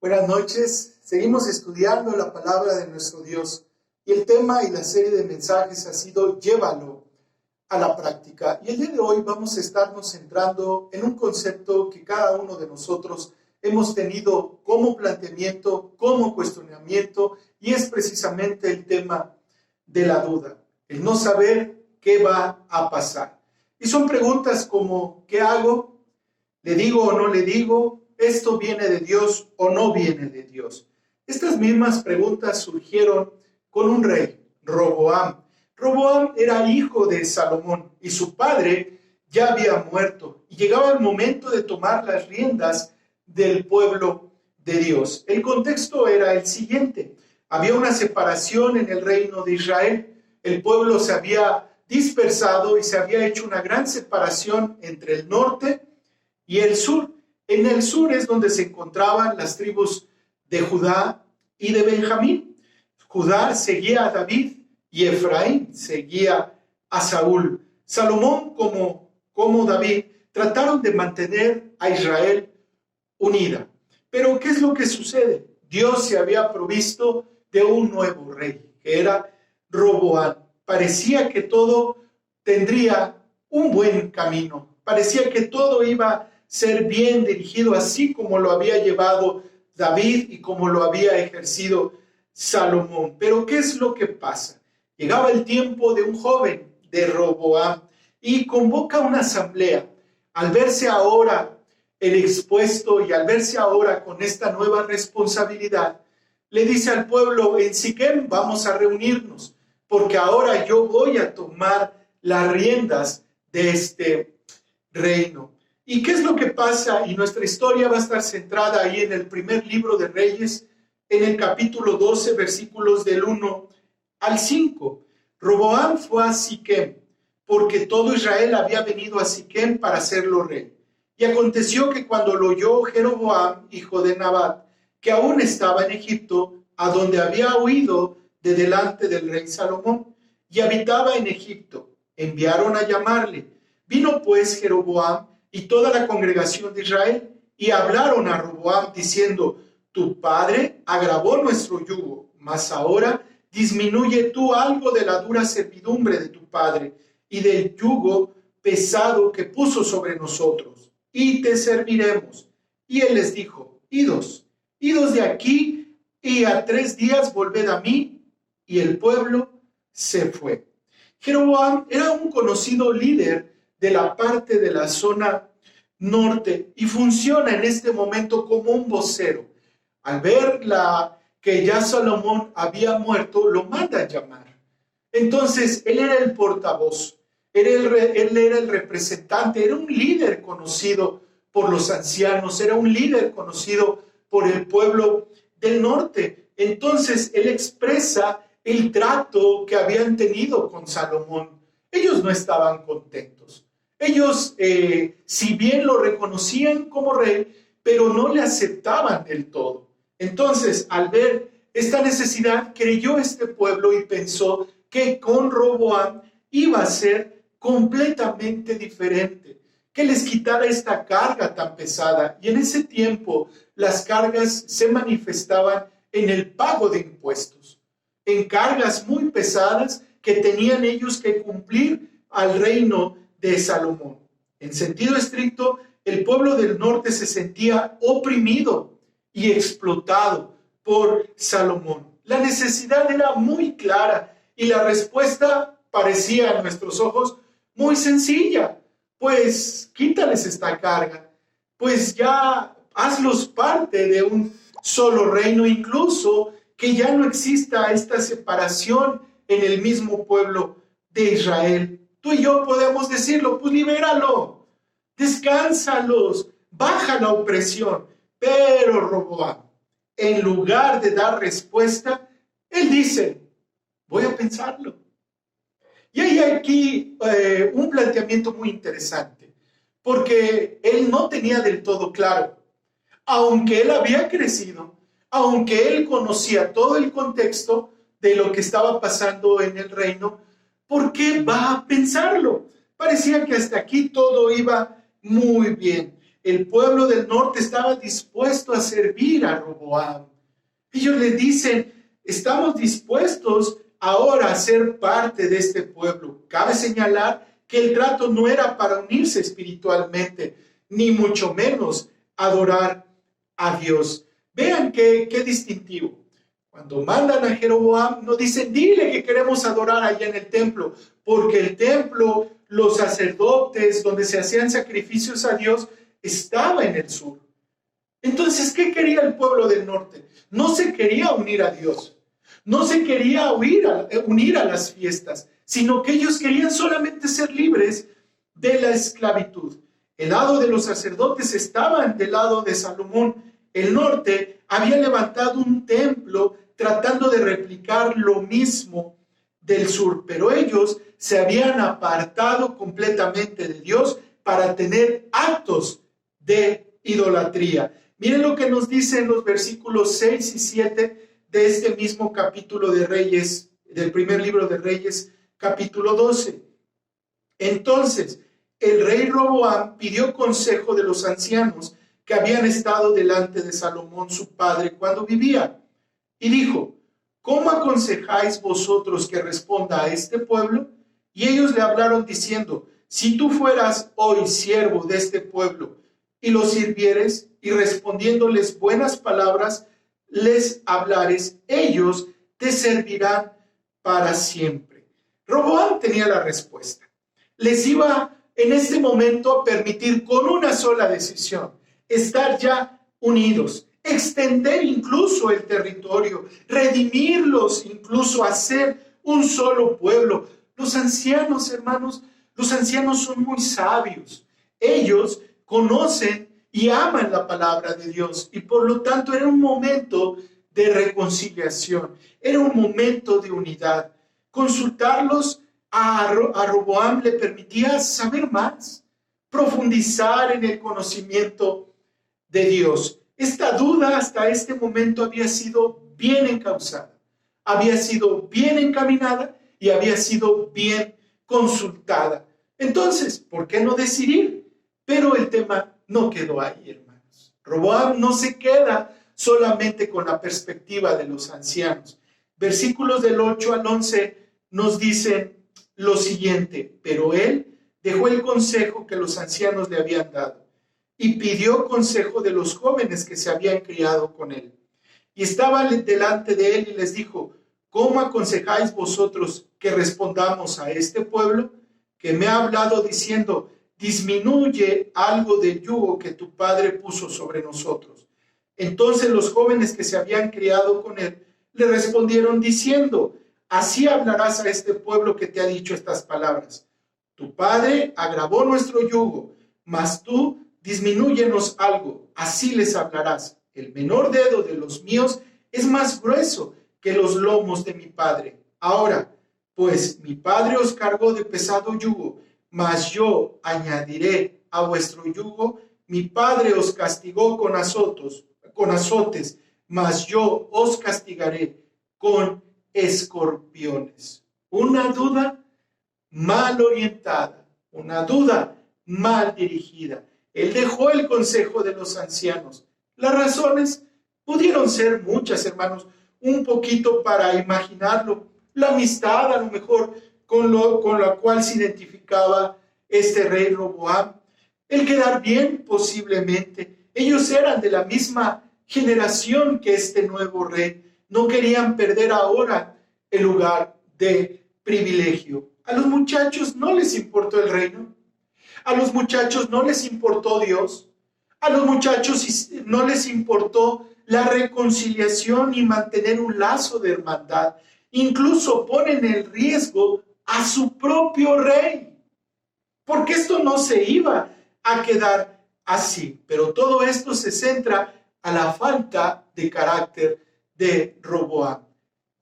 Buenas noches, seguimos estudiando la palabra de nuestro Dios y el tema y la serie de mensajes ha sido Llévalo a la práctica. Y el día de hoy vamos a estarnos centrando en un concepto que cada uno de nosotros hemos tenido como planteamiento, como cuestionamiento, y es precisamente el tema de la duda, el no saber qué va a pasar. Y son preguntas como, ¿qué hago? ¿Le digo o no le digo? ¿Esto viene de Dios o no viene de Dios? Estas mismas preguntas surgieron con un rey, Roboam. Roboam era hijo de Salomón y su padre ya había muerto y llegaba el momento de tomar las riendas del pueblo de Dios. El contexto era el siguiente: había una separación en el reino de Israel. El pueblo se había dispersado y se había hecho una gran separación entre el norte y el sur. En el sur es donde se encontraban las tribus de Judá y de Benjamín. Judá seguía a David y Efraín seguía a Saúl. Salomón como David trataron de mantener a Israel unida. Pero ¿qué es lo que sucede? Dios se había provisto de un nuevo rey, que era Roboam. Parecía que todo tendría un buen camino. Parecía que todo iba a ser bien dirigido, así como lo había llevado David y como lo había ejercido Salomón. Pero ¿qué es lo que pasa? Llegaba el tiempo de un joven, de Roboam, y convoca una asamblea. Al verse ahora el expuesto y al verse ahora con esta nueva responsabilidad, le dice al pueblo: en Siquem vamos a reunirnos, porque ahora yo voy a tomar las riendas de este reino. ¿Y qué es lo que pasa? Y nuestra historia va a estar centrada ahí en el primer libro de Reyes, en el capítulo 12, versículos del 1 al 5. Roboam fue a Siquem, porque todo Israel había venido a Siquem para hacerlo rey. Y aconteció que cuando lo oyó Jeroboam, hijo de Nabat, que aún estaba en Egipto, a donde había huido de delante del rey Salomón, y habitaba en Egipto, enviaron a llamarle. Vino pues Jeroboam y toda la congregación de Israel, y hablaron a Roboam diciendo: tu padre agravó nuestro yugo, mas ahora disminuye tú algo de la dura servidumbre de tu padre y del yugo pesado que puso sobre nosotros, y te serviremos. Y él les dijo: idos de aquí, y a 3 días volved a mí. Y el pueblo se fue. Jeroboam era un conocido líder de la parte de la zona norte y funciona en este momento como un vocero. Al ver que ya Salomón había muerto, lo manda a llamar. Entonces, él era el portavoz, él era el representante, era un líder conocido por los ancianos, era un líder conocido por el pueblo del norte. Entonces, él expresa el trato que habían tenido con Salomón. Ellos no estaban contentos. Ellos, si bien lo reconocían como rey, pero no le aceptaban del todo. Entonces, al ver esta necesidad, creyó este pueblo y pensó que con Roboam iba a ser completamente diferente, que les quitara esta carga tan pesada. Y en ese tiempo, las cargas se manifestaban en el pago de impuestos, en cargas muy pesadas que tenían ellos que cumplir al reino de Salomón. En sentido estricto, el pueblo del norte se sentía oprimido y explotado por Salomón. La necesidad era muy clara y la respuesta parecía a nuestros ojos muy sencilla. Pues quítales esta carga, pues ya hazlos parte de un solo reino, incluso que ya no exista esta separación en el mismo pueblo de Israel. Tú y yo podemos decirlo: pues libéralo, descánsalos, baja la opresión. Pero Roboam, en lugar de dar respuesta, él dice: voy a pensarlo. Y hay aquí un planteamiento muy interesante, porque él no tenía del todo claro, aunque él había crecido, aunque él conocía todo el contexto de lo que estaba pasando en el reino, ¿por qué va a pensarlo? Parecía que hasta aquí todo iba muy bien. El pueblo del norte estaba dispuesto a servir a Roboam. Ellos le dicen, estamos dispuestos ahora a ser parte de este pueblo. Cabe señalar que el trato no era para unirse espiritualmente, ni mucho menos adorar a Dios. Vean qué distintivo. Cuando mandan a Jeroboam, no dicen, dile que queremos adorar allá en el templo, porque el templo, los sacerdotes, donde se hacían sacrificios a Dios, estaba en el sur. Entonces, ¿qué quería el pueblo del norte? No se quería unir a Dios, no se quería unir a las fiestas, sino que ellos querían solamente ser libres de la esclavitud. El lado de los sacerdotes estaba del lado de Salomón. El norte había levantado un templo tratando de replicar lo mismo del sur, pero ellos se habían apartado completamente de Dios para tener actos de idolatría. Miren lo que nos dicen los versículos 6 y 7 de este mismo capítulo de Reyes, del primer libro de Reyes, capítulo 12. Entonces, el rey Roboam pidió consejo de los ancianos que habían estado delante de Salomón su padre cuando vivía, y dijo, ¿cómo aconsejáis vosotros que responda a este pueblo? Y ellos le hablaron diciendo, si tú fueras hoy siervo de este pueblo y los sirvieres y respondiéndoles buenas palabras, les hablares, ellos te servirán para siempre. Roboam tenía la respuesta. Les iba en este momento a permitir con una sola decisión estar ya unidos, extender incluso el territorio, redimirlos, incluso hacer un solo pueblo. Los ancianos, hermanos, los ancianos son muy sabios. Ellos conocen y aman la palabra de Dios y por lo tanto era un momento de reconciliación, era un momento de unidad. Consultarlos a Roboam le permitía saber más, profundizar en el conocimiento de Dios. Esta duda hasta este momento había sido bien encauzada, había sido bien encaminada y había sido bien consultada. Entonces, ¿por qué no decidir? Pero el tema no quedó ahí, hermanos. Roboam no se queda solamente con la perspectiva de los ancianos. Versículos del 8 al 11 nos dicen lo siguiente, pero él dejó el consejo que los ancianos le habían dado y pidió consejo de los jóvenes que se habían criado con él. Y estaba delante de él y les dijo, ¿cómo aconsejáis vosotros que respondamos a este pueblo que me ha hablado diciendo, disminuye algo del yugo que tu padre puso sobre nosotros? Entonces los jóvenes que se habían criado con él le respondieron diciendo, así hablarás a este pueblo que te ha dicho estas palabras. Tu padre agravó nuestro yugo, mas tú disminúyenos algo, así les hablarás. El menor dedo de los míos es más grueso que los lomos de mi padre. Ahora, pues mi padre os cargó de pesado yugo, mas yo añadiré a vuestro yugo. Mi padre os castigó con azotes, mas yo os castigaré con escorpiones. Una duda mal orientada, una duda mal dirigida. Él dejó el consejo de los ancianos. Las razones pudieron ser muchas, hermanos, un poquito para imaginarlo. La amistad, a lo mejor, con la cual se identificaba este rey Roboam. El quedar bien, posiblemente. Ellos eran de la misma generación que este nuevo rey. No querían perder ahora el lugar de privilegio. A los muchachos no les importó el reino. A los muchachos no les importó Dios. A los muchachos no les importó la reconciliación y mantener un lazo de hermandad. Incluso ponen en riesgo a su propio rey. Porque esto no se iba a quedar así. Pero todo esto se centra a la falta de carácter de Roboam.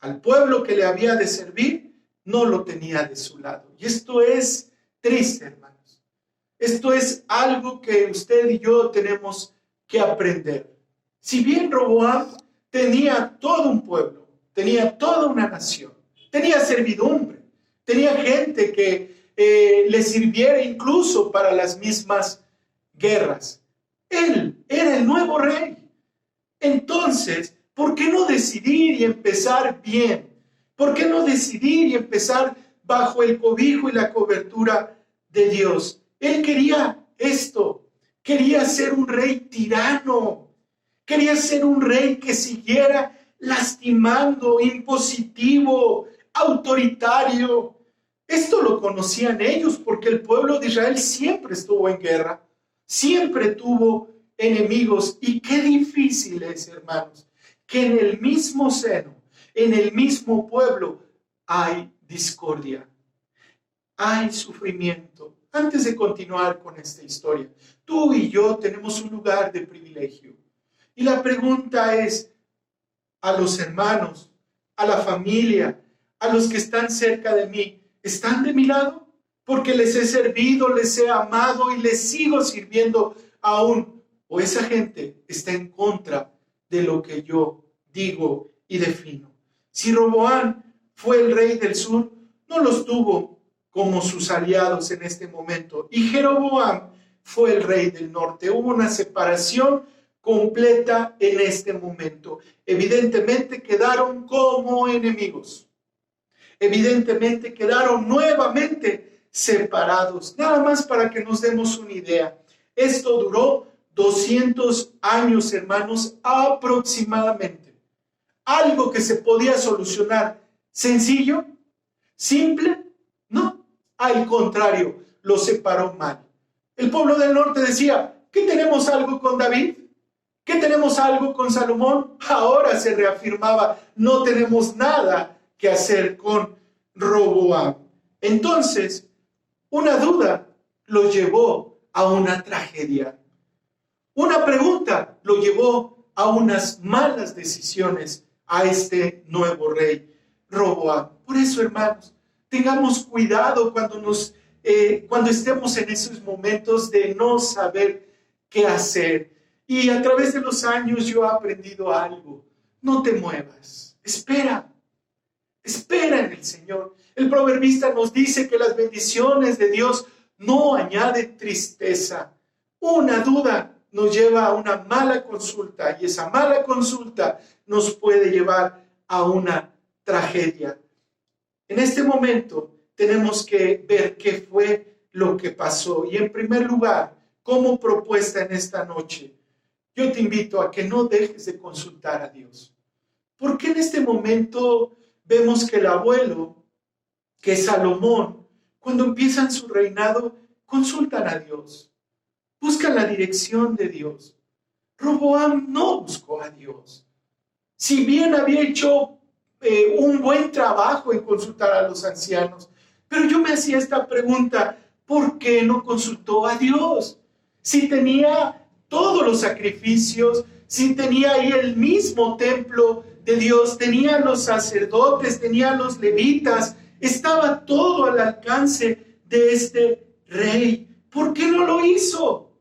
Al pueblo que le había de servir, no lo tenía de su lado. Y esto es triste, hermanos. Esto es algo que usted y yo tenemos que aprender. Si bien Roboam tenía todo un pueblo, tenía toda una nación, tenía servidumbre, tenía gente que le sirviera incluso para las mismas guerras. Él era el nuevo rey. Entonces, ¿por qué no decidir y empezar bien? ¿Por qué no decidir y empezar bajo el cobijo y la cobertura de Dios? Él quería esto, quería ser un rey tirano, quería ser un rey que siguiera lastimando, impositivo, autoritario. Esto lo conocían ellos porque el pueblo de Israel siempre estuvo en guerra, siempre tuvo enemigos. Y qué difícil es, hermanos, que en el mismo seno, en el mismo pueblo, hay discordia, hay sufrimiento. Antes de continuar con esta historia, tú y yo tenemos un lugar de privilegio. Y la pregunta es, a los hermanos, a la familia, a los que están cerca de mí, ¿están de mi lado? Porque les he servido, les he amado y les sigo sirviendo aún. O esa gente está en contra de lo que yo digo y defino. Si Roboam fue el rey del sur, no los tuvo como sus aliados en este momento. Y Jeroboam fue el rey del norte. Hubo una separación completa en este momento. Evidentemente quedaron como enemigos. Evidentemente quedaron nuevamente separados. Nada más para que nos demos una idea. Esto duró 200 años, hermanos, aproximadamente. Algo que se podía solucionar sencillo, simple, no. Al contrario, lo separó mal. El pueblo del norte decía, ¿qué tenemos algo con David? ¿Qué tenemos algo con Salomón? Ahora se reafirmaba, no tenemos nada que hacer con Roboam. Entonces, una duda lo llevó a una tragedia. Una pregunta lo llevó a unas malas decisiones a este nuevo rey, Roboam. Por eso, hermanos, tengamos cuidado cuando estemos en esos momentos de no saber qué hacer. Y a través de los años yo he aprendido algo. No te muevas. Espera en el Señor. El proverbista nos dice que las bendiciones de Dios no añaden tristeza. Una duda nos lleva a una mala consulta y esa mala consulta nos puede llevar a una tragedia. En este momento tenemos que ver qué fue lo que pasó. Y en primer lugar, como propuesta en esta noche, yo te invito a que no dejes de consultar a Dios. Porque en este momento vemos que el abuelo, que es Salomón, cuando empiezan su reinado, consultan a Dios. Buscan la dirección de Dios. Roboam no buscó a Dios. Si bien había hecho un buen trabajo en consultar a los ancianos, pero yo me hacía esta pregunta, ¿por qué no consultó a Dios? Si tenía todos los sacrificios, si tenía ahí el mismo templo de Dios, tenía los sacerdotes, tenía los levitas, estaba todo al alcance de este rey. ¿Por qué no lo hizo?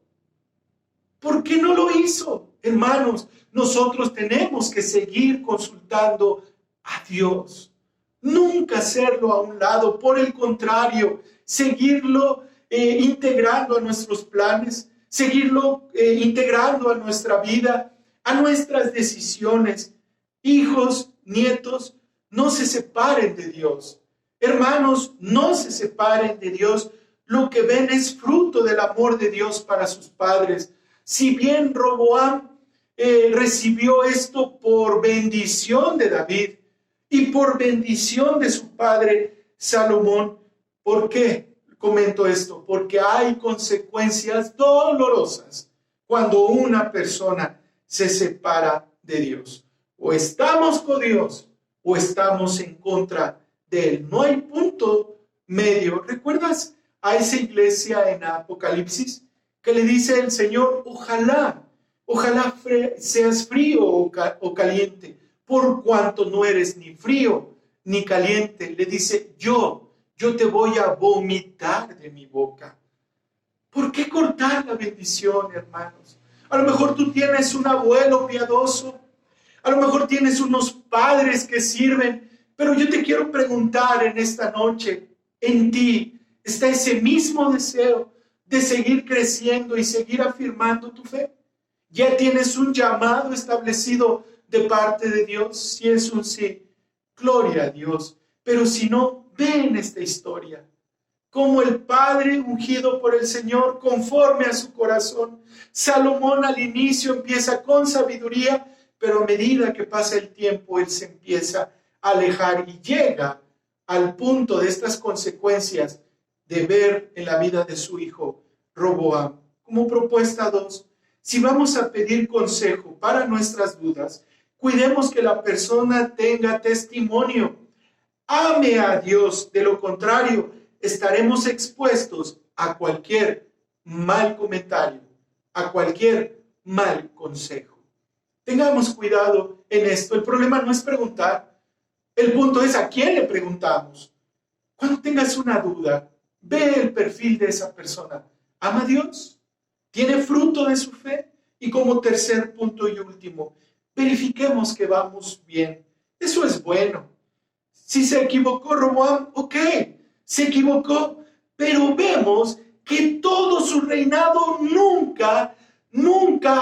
¿Por qué no lo hizo? Hermanos, nosotros tenemos que seguir consultando a Dios. Nunca hacerlo a un lado, por el contrario, seguirlo integrando a nuestros planes, seguirlo integrando a nuestra vida, a nuestras decisiones. Hijos, nietos, no se separen de Dios. Hermanos, no se separen de Dios. Lo que ven es fruto del amor de Dios para sus padres. Si bien Roboam recibió esto por bendición de David y por bendición de su padre Salomón, ¿por qué comento esto? Porque hay consecuencias dolorosas cuando una persona se separa de Dios. O estamos con Dios o estamos en contra de Él. No hay punto medio. ¿Recuerdas a esa iglesia en Apocalipsis que le dice el Señor, ojalá seas frío o caliente, por cuanto no eres ni frío ni caliente? Le dice, yo te voy a vomitar de mi boca. ¿Por qué cortar la bendición, hermanos? A lo mejor tú tienes un abuelo piadoso, a lo mejor tienes unos padres que sirven, pero yo te quiero preguntar en esta noche, en ti, está ese mismo deseo de seguir creciendo y seguir afirmando tu fe. Ya tienes un llamado establecido de parte de Dios. Si es un sí, gloria a Dios. Pero si no, ve en esta historia como el Padre ungido por el Señor conforme a su corazón. Salomón al inicio empieza con sabiduría, pero a medida que pasa el tiempo, él se empieza a alejar y llega al punto de estas consecuencias de ver en la vida de su hijo Roboam. Como propuesta 2, si vamos a pedir consejo para nuestras dudas, cuidemos que la persona tenga testimonio. Ame a Dios, de lo contrario, estaremos expuestos a cualquier mal comentario, a cualquier mal consejo. Tengamos cuidado en esto. El problema no es preguntar. El punto es a quién le preguntamos. Cuando tengas una duda, ve el perfil de esa persona. ¿Ama a Dios? ¿Tiene fruto de su fe? Y como tercer punto y último, verifiquemos que vamos bien. Eso es bueno. Si se equivocó Roboam, ok, se equivocó, pero vemos que todo su reinado nunca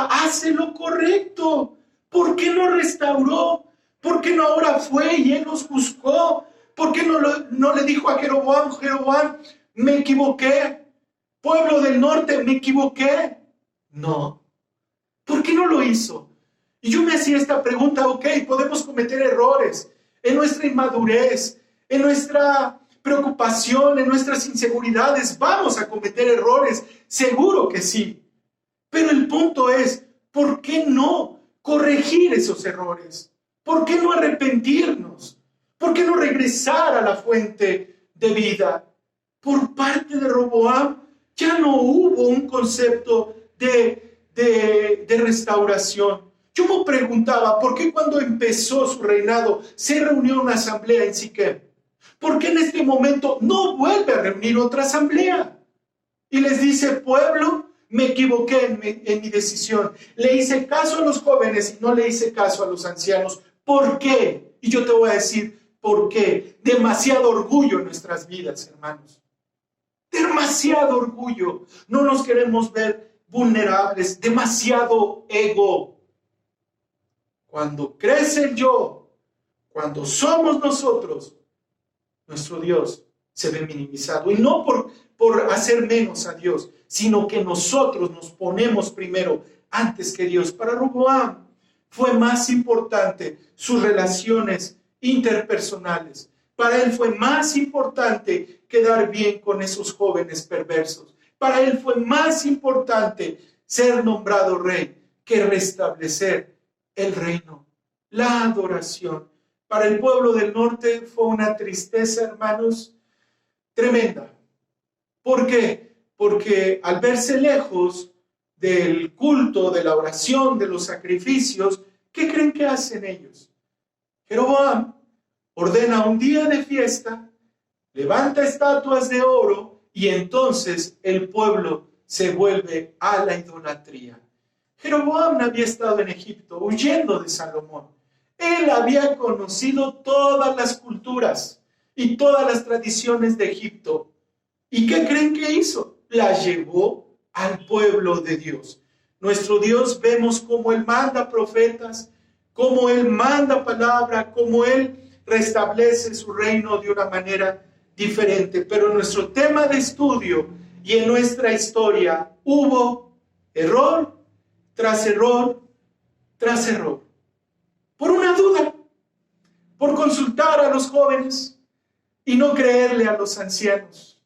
hace lo correcto. ¿Por qué no restauró? ¿Por qué no ahora fue y él los buscó? ¿Por qué no le dijo a Jeroboam, me equivoqué? Pueblo del norte, me equivoqué. No. ¿Por qué no lo hizo? Y yo me hacía esta pregunta, ok, podemos cometer errores en nuestra inmadurez, en nuestra preocupación, en nuestras inseguridades. Vamos a cometer errores, seguro que sí. Pero el punto es, ¿por qué no corregir esos errores? ¿Por qué no arrepentirnos? ¿Por qué no regresar a la fuente de vida? Por parte de Roboam ya no hubo un concepto de restauración. Yo me preguntaba, ¿por qué cuando empezó su reinado se reunió una asamblea en Siquem? ¿Por qué en este momento no vuelve a reunir otra asamblea? Y les dice, pueblo, me equivoqué en mi decisión. Le hice caso a los jóvenes y no le hice caso a los ancianos. ¿Por qué? Y yo te voy a decir, ¿por qué? Demasiado orgullo en nuestras vidas, hermanos. Demasiado orgullo. No nos queremos ver vulnerables. Demasiado ego. Cuando crece el yo, cuando somos nosotros, nuestro Dios se ve minimizado. Y no por hacer menos a Dios, sino que nosotros nos ponemos primero antes que Dios. Para Roboam fue más importante sus relaciones interpersonales. Para él fue más importante quedar bien con esos jóvenes perversos. Para él fue más importante ser nombrado rey que restablecer el reino, la adoración. Para el pueblo del norte fue una tristeza, hermanos, tremenda. ¿Por qué? Porque al verse lejos del culto, de la oración, de los sacrificios, ¿qué creen que hacen ellos? Jeroboam ordena un día de fiesta, levanta estatuas de oro y entonces el pueblo se vuelve a la idolatría. Jeroboam había estado en Egipto huyendo de Salomón. Él había conocido todas las culturas y todas las tradiciones de Egipto. ¿Y qué creen que hizo? Las llevó al pueblo de Dios. Nuestro Dios vemos cómo Él manda profetas, cómo Él manda palabra, cómo Él restablece su reino de una manera diferente. Pero en nuestro tema de estudio y en nuestra historia hubo error tras error tras error. Por una duda, por consultar a los jóvenes y no creerle a los ancianos.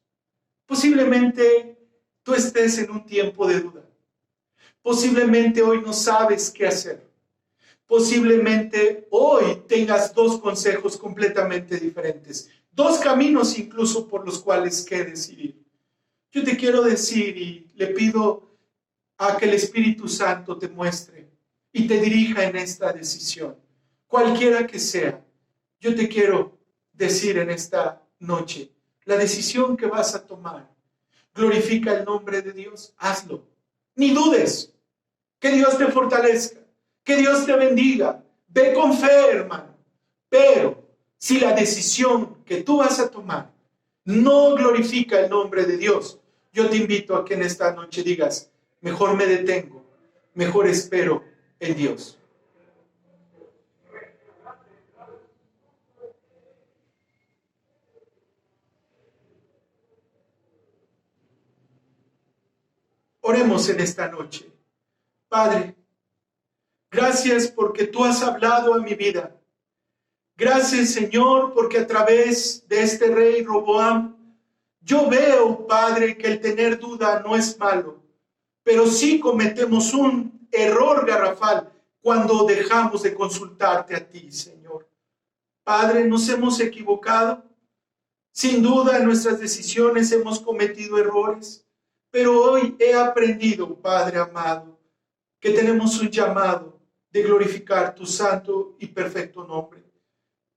Posiblemente tú estés en un tiempo de duda. Posiblemente hoy no sabes qué hacer. Posiblemente hoy tengas dos consejos completamente diferentes. Dos caminos incluso por los cuales que decidir. Yo te quiero decir y le pido a que el Espíritu Santo te muestre y te dirija en esta decisión. Cualquiera que sea, yo te quiero decir en esta noche, la decisión que vas a tomar, glorifica el nombre de Dios, hazlo. Ni dudes, que Dios te fortalezca, que Dios te bendiga, ve con fe, hermano. Pero si la decisión que tú vas a tomar no glorifica el nombre de Dios. Yo te invito a que en esta noche digas, mejor me detengo, mejor espero en Dios. Oremos en esta noche. Padre, gracias porque tú has hablado a mi vida. Gracias, Señor, porque a través de este rey Roboam, yo veo, Padre, que el tener duda no es malo, pero sí cometemos un error garrafal cuando dejamos de consultarte a ti, Señor. Padre, nos hemos equivocado. Sin duda, en nuestras decisiones hemos cometido errores. Pero hoy he aprendido, Padre amado, que tenemos un llamado de glorificar tu santo y perfecto nombre.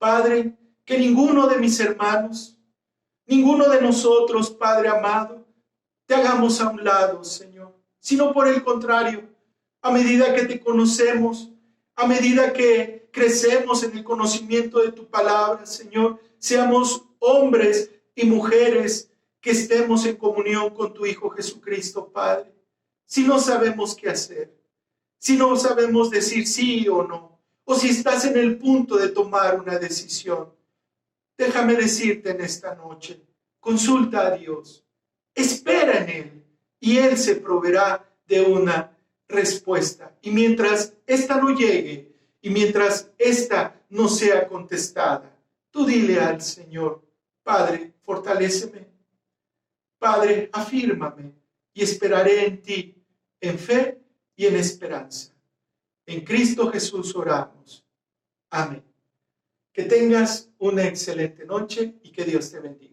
Padre, que ninguno de mis hermanos, ninguno de nosotros, Padre amado, te hagamos a un lado, Señor, sino por el contrario, a medida que te conocemos, a medida que crecemos en el conocimiento de tu palabra, Señor, seamos hombres y mujeres que estemos en comunión con tu Hijo Jesucristo, Padre. Si no sabemos qué hacer, si no sabemos decir sí o no, o si estás en el punto de tomar una decisión, déjame decirte en esta noche, consulta a Dios, espera en Él y Él se proveerá de una respuesta. Y mientras esta no llegue y mientras esta no sea contestada, tú dile al Señor, Padre, fortaléceme. Padre, afírmame y esperaré en ti, en fe y en esperanza. En Cristo Jesús oramos. Amén. Que tengas una excelente noche y que Dios te bendiga.